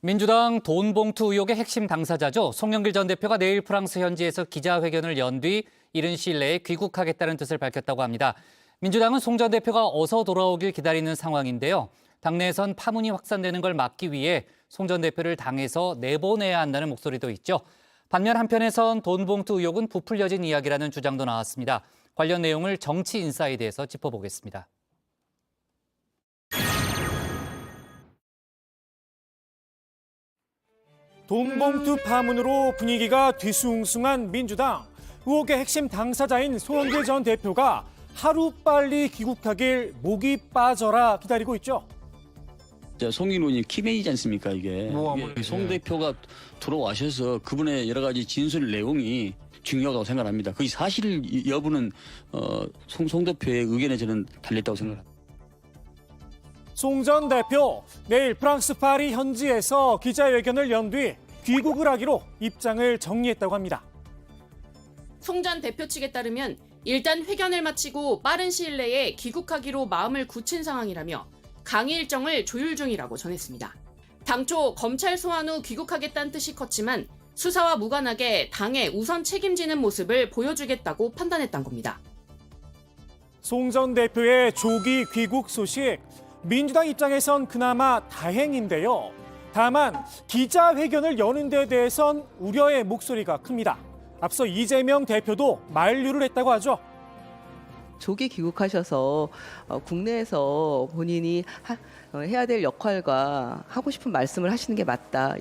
민주당 돈봉투 의혹의 핵심 당사자죠. 송영길 전 대표가 내일 프랑스 현지에서 기자회견을 연 뒤 이른 시일 내에 귀국하겠다는 뜻을 밝혔다고 합니다. 민주당은 송 전 대표가 어서 돌아오길 기다리는 상황인데요. 당내에선 파문이 확산되는 걸 막기 위해 송 전 대표를 당에서 내보내야 한다는 목소리도 있죠. 반면 한편에선 돈봉투 의혹은 부풀려진 이야기라는 주장도 나왔습니다. 관련 내용을 정치인사이드에서 짚어보겠습니다. 돈봉투 파문으로 분위기가 뒤숭숭한 민주당. 의혹의 핵심 당사자인 송영길 전 대표가 하루빨리 귀국하길 목이 빠져라 기다리고 있죠. 송 의원이 키맨이지 않습니까 이게. 송 대표가 들어와셔서 그분의 여러 가지 진술 내용이 중요하다고 생각합니다. 그 사실 여부는 송 대표의 의견에 저는 달렸다고 생각합니다. 송 전 대표 내일 프랑스 파리 현지에서 기자회견을 연 뒤 귀국을 하기로 입장을 정리했다고 합니다. 송 전 대표 측에 따르면 일단 회견을 마치고 빠른 시일 내에 귀국하기로 마음을 굳힌 상황이라며 강의 일정을 조율 중이라고 전했습니다. 당초 검찰 소환 후 귀국하겠다는 뜻이 컸지만 수사와 무관하게 당에 우선 책임지는 모습을 보여주겠다고 판단했던 겁니다. 송 전 대표의 조기 귀국 소식, 민주당 입장에선 그나마 다행인데요. 다만 기자회견을 여는 데 대해선 우려의 목소리가 큽니다. 앞서 이재명 대표도 만류를 했다고 하죠. 조기 귀국하셔서 국내에서 본인이 해야 될 역할과 하고 싶은 말씀을 하시는 게 맞다.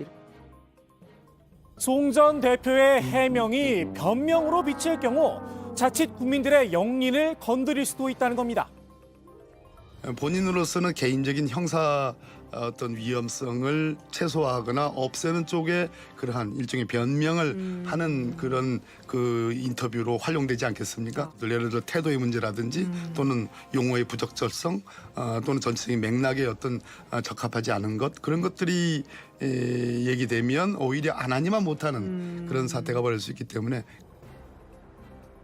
송 전 대표의 해명이 변명으로 비칠 경우 자칫 국민들의 영린을 건드릴 수도 있다는 겁니다. 본인으로서는 개인적인 형사 어떤 위험성을 최소화하거나 없애는 쪽에 그러한 일종의 변명을 하는 그런 그 인터뷰로 활용되지 않겠습니까? 예를 들어 태도의 문제라든지 또는 용어의 부적절성 또는 전체적인 맥락의 어떤 적합하지 않은 것 그런 것들이 얘기되면 오히려 안 하니만 못하는 그런 사태가 벌어질 수 있기 때문에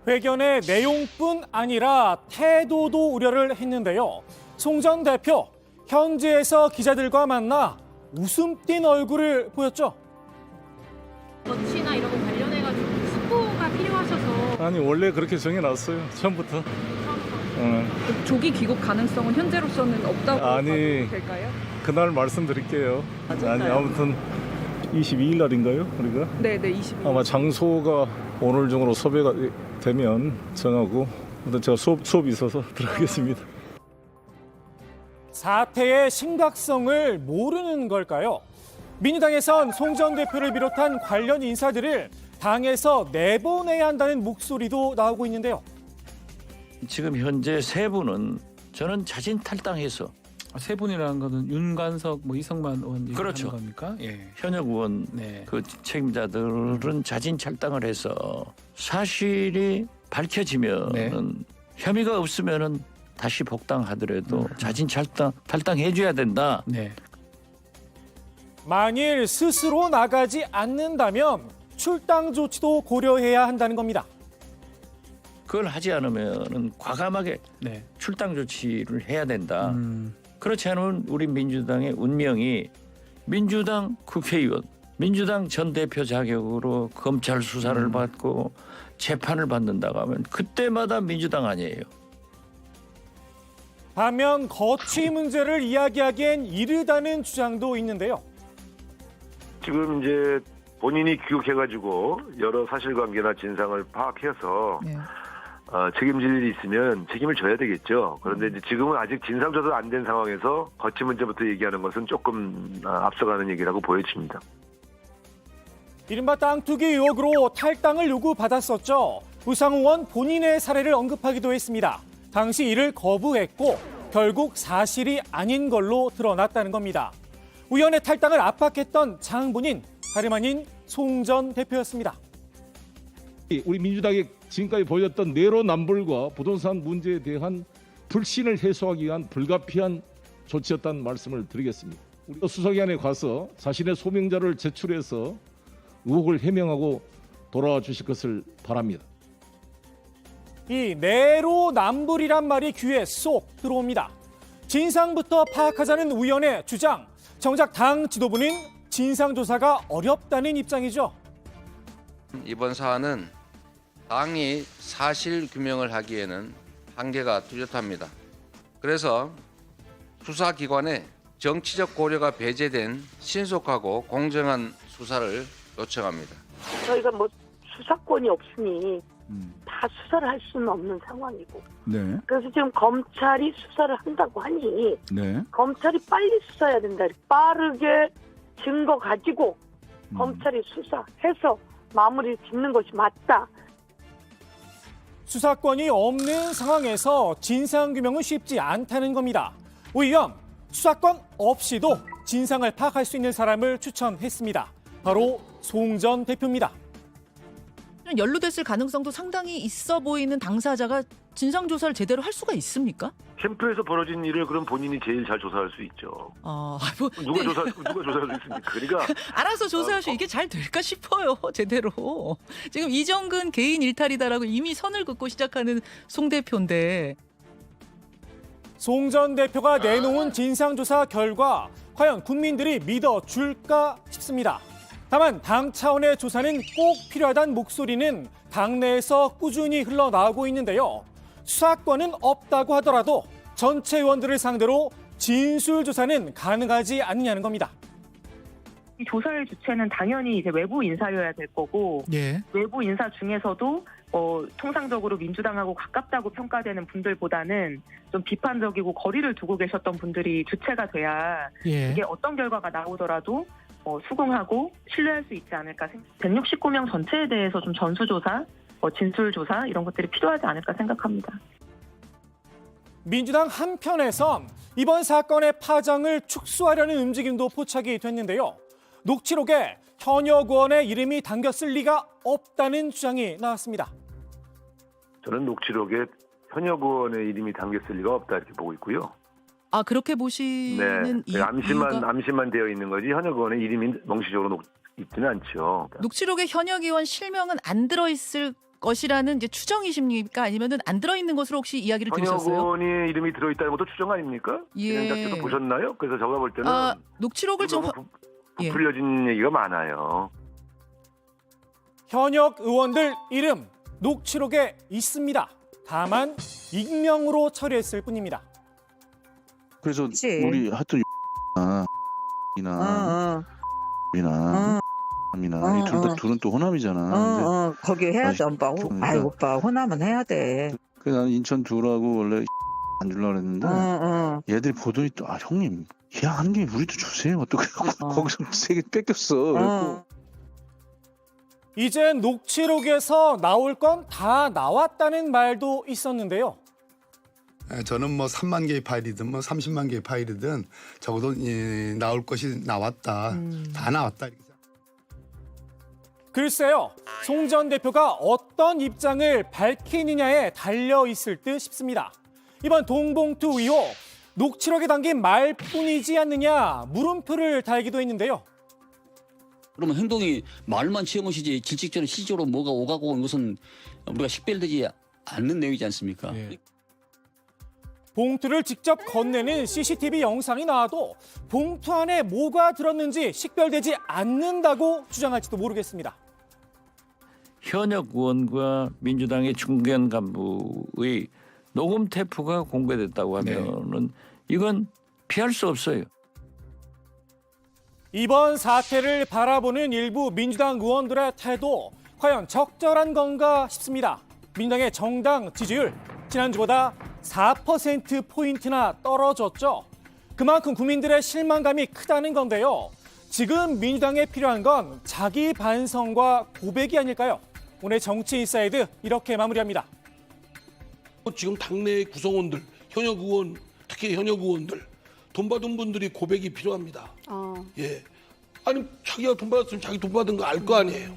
회견의 내용뿐 아니라 태도도 우려를 했는데요. 송 전 대표 현지에서 기자들과 만나 웃음 띤 얼굴을 보였죠. 조치나 이런 거 관련해가지고 수고가 필요하셔서 아니 원래 그렇게 정해놨어요. 처음부터. 조기 귀국 가능성은 현재로서는 없다고 아니. 봐도 될까요? 그날 말씀드릴게요. 진짜요? 아니 아무튼 22일 날인가요? 우리가? 네, 22일. 아마 장소가 오늘 중으로 섭외가 되면 정하고 아무튼 제가 수업이 있어서 들어가겠습니다. 사태의 심각성을 모르는 걸까요? 민주당에선 송 전 대표를 비롯한 관련 인사들을 당에서 내보내야 한다는 목소리도 나오고 있는데요. 지금 현재 세 분은 저는 자진 탈당해서 세 분이라는 것은 윤관석, 이성만 의원 얘기하는 그렇죠. 겁니까? 예. 현역 의원 네. 그 책임자들은 자진 탈당을 해서 사실이 밝혀지면은 네. 혐의가 없으면은 다시 복당하더라도 자진 탈당해줘야 된다. 네. 만일 스스로 나가지 않는다면 출당 조치도 고려해야 한다는 겁니다. 그걸 하지 않으면은 과감하게 네. 출당 조치를 해야 된다. 그렇지 않으면 우리 민주당의 운명이 민주당 국회의원, 민주당 전 대표 자격으로 검찰 수사를 받고 재판을 받는다고 하면 그때마다 민주당 아니에요. 반면 거취 문제를 이야기하기엔 이르다는 주장도 있는데요. 지금 이제 본인이 귀국해가지고 여러 사실관계나 진상을 파악해서 책임질 일이 있으면 책임을 져야 되겠죠. 그런데 이제 지금은 아직 진상조사 안 된 상황에서 거취 문제부터 얘기하는 것은 조금 앞서가는 얘기라고 보여집니다. 이른바 땅 투기 의혹으로 탈당을 요구받았었죠. 우상호 의원 본인의 사례를 언급하기도 했습니다. 당시 이를 거부했고 결국 사실이 아닌 걸로 드러났다는 겁니다. 의원의 탈당을 압박했던 장본인, 다름 아닌 송 전 대표였습니다. 우리 민주당이 지금까지 보여줬던 내로남불과 부동산 문제에 대한 불신을 해소하기 위한 불가피한 조치였다는 말씀을 드리겠습니다. 우리 수사기관에 가서 자신의 소명자를 제출해서 의혹을 해명하고 돌아와 주실 것을 바랍니다. 이 내로남불이란 말이 귀에 쏙 들어옵니다. 진상부터 파악하자는 의원의 주장. 정작 당 지도부는 진상조사가 어렵다는 입장이죠. 이번 사안은 당이 사실 규명을 하기에는 한계가 뚜렷합니다. 그래서 수사기관에 정치적 고려가 배제된 신속하고 공정한 수사를 요청합니다. 저희가 뭐 수사권이 없으니 다 수사를 할 수는 없는 상황이고. 네. 그래서 지금 검찰이 수사를 한다고 하니 네. 검찰이 빨리 수사해야 된다. 빠르게 증거 가지고 검찰이 수사해서 마무리 짓는 것이 맞다. 수사권이 없는 상황에서 진상규명은 쉽지 않다는 겁니다. 오히려 수사권 없이도 진상을 파악할 수 있는 사람을 추천했습니다. 바로 송 전 대표입니다. 연루됐을 가능성도 상당히 있어 보이는 당사자가 진상조사를 제대로 할 수가 있습니까? 캠프에서 벌어진 일을 그럼 본인이 제일 잘 조사할 수 있죠. 누가 조사할 수 있습니까? 그러니까 알아서 조사하시오. 이게 잘 될까 싶어요. 제대로. 지금 이정근 개인 일탈이다라고 이미 선을 긋고 시작하는 송 대표인데. 송 전 대표가 내놓은 진상조사 결과 과연 국민들이 믿어줄까 싶습니다. 다만 당 차원의 조사는 꼭 필요하다는 목소리는 당내에서 꾸준히 흘러나오고 있는데요. 수사권은 없다고 하더라도 전체 의원들을 상대로 진술조사는 가능하지 않느냐는 겁니다. 이 조사의 주체는 당연히 이제 외부 인사여야 될 거고, 예. 외부 인사 중에서도 통상적으로 민주당하고 가깝다고 평가되는 분들보다는 좀 비판적이고 거리를 두고 계셨던 분들이 주체가 돼야 예. 이게 어떤 결과가 나오더라도 수긍하고 신뢰할 수 있지 않을까. 169명 전체에 대해서 좀 전수조사, 진술조사 이런 것들이 필요하지 않을까 생각합니다. 민주당 한편에선 이번 사건의 파장을 축소하려는 움직임도 포착이 됐는데요. 녹취록에 현역 의원의 이름이 담겼을 리가 없다는 주장이 나왔습니다. 저는 녹취록에 현역 의원의 이름이 담겼을 리가 없다 이렇게 보고 있고요. 아, 그렇게 보시는 이유가 암시만 되어 있는 거지 현역 의원의 이름이 명시적으로 있지는 않죠. 녹취록에 현역 의원 실명은 안 들어있을 것이라는 이제 추정이십니까? 아니면은 안 들어있는 것으로 혹시 이야기를 현역 들으셨어요? 의원의 이름이 들어있다는 것도 추정 아닙니까? 예. 작전도 보셨나요? 그래서 제가 볼 때는 녹취록을 좀 예. 부풀려진 얘기가 많아요. 현역 의원들 이름 녹취록에 있습니다. 다만 익명으로 처리했을 뿐입니다. 그래서 그치. 우리 하여튼 이나 이나 이 둘은 또 호남이잖아. 거기 해야지 오빠. 아이, 오빠 호남은 해야 돼. 그래서 나는 인천 둘하고 원래 안 주려고 그랬는데 얘들이 보더니 또 형님 예약하는 게 우리도 주세요. 또 거기서 3개 뺏겼어. 이제 녹취록에서 나올 건 다 나왔다는 말도 있었는데요. 저는 뭐 3만 개의 파일이든 뭐 30만 개의 파일이든 적어도 나올 것이 나왔다. 다 나왔다. 글쎄요, 송 전 대표가 어떤 입장을 밝히느냐에 달려 있을 듯 싶습니다. 이번 동봉투 의혹, 녹취록에 담긴 말뿐이지 않느냐 물음표를 달기도 했는데요. 그러면 행동이 말만 채무시지 질직적으로 실질적으로 뭐가 오가고 온 것은 우리가 식별되지 않는 내용이지 않습니까? 예. 봉투를 직접 건네는 CCTV 영상이 나와도 봉투 안에 뭐가 들었는지 식별되지 않는다고 주장할지도 모르겠습니다. 현역 의원과 민주당의 중견 간부의 녹음 테이프가 공개됐다고 하면은 이건 피할 수 없어요. 이번 사태를 바라보는 일부 민주당 의원들의 태도 과연 적절한 건가 싶습니다. 민주당의 정당 지지율 지난주보다 4%포인트나 떨어졌죠. 그만큼 국민들의 실망감이 크다는 건데요. 지금 민주당에 필요한 건 자기 반성과 고백이 아닐까요? 오늘 정치인사이드 이렇게 마무리합니다. 지금 당내 구성원들, 현역 의원, 특히 현역 의원들 돈 받은 분들이 고백이 필요합니다. 예, 아니 자기가 돈 받았으면 자기 돈 받은 거 알 거 아니에요.